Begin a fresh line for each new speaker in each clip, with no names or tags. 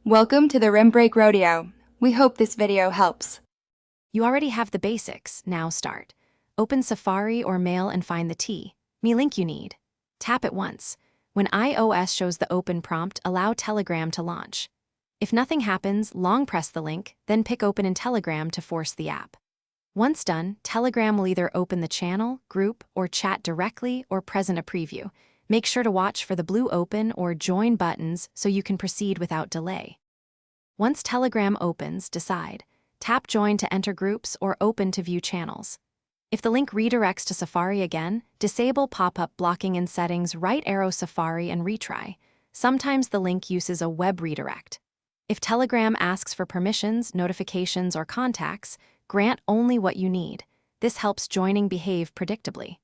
Welcome to the Rim Break Rodeo. We hope this video helps.
You already have the basics, now start. Open Safari or Mail and find the Me link you need. Tap it once. When iOS shows the open prompt, allow Telegram to launch. If nothing happens, long press the link, then pick Open in Telegram to force the app. Once done, Telegram will either open the channel, group, or chat directly or present a preview. Make sure to watch for the blue Open or Join buttons so you can proceed without delay. Once Telegram opens, decide. Tap Join to enter groups or Open to view channels. If the link redirects to Safari again, disable pop-up blocking in Settings, right arrow Safari and retry. Sometimes the link uses a web redirect. If Telegram asks for permissions, notifications, or contacts, grant only what you need. This helps joining behave predictably.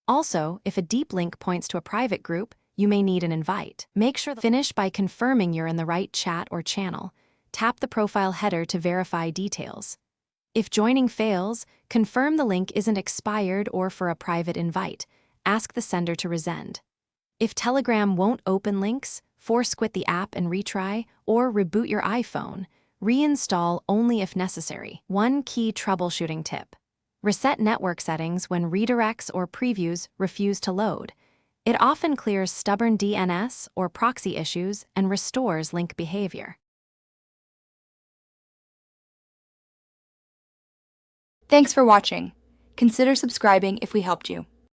Also, if a deep link points to a private group, you may need an invite. Make sure to finish by confirming you're in the right chat or channel. Tap the profile header to verify details. If joining fails, confirm the link isn't expired or for a private invite. Ask the sender to resend. If Telegram won't open links, force quit the app and retry, or reboot your iPhone. Reinstall only if necessary. One key troubleshooting tip. Reset network settings when redirects or previews refuse to load. It often clears stubborn DNS or proxy issues and restores link behavior.
Thanks for watching. Consider subscribing if we helped you.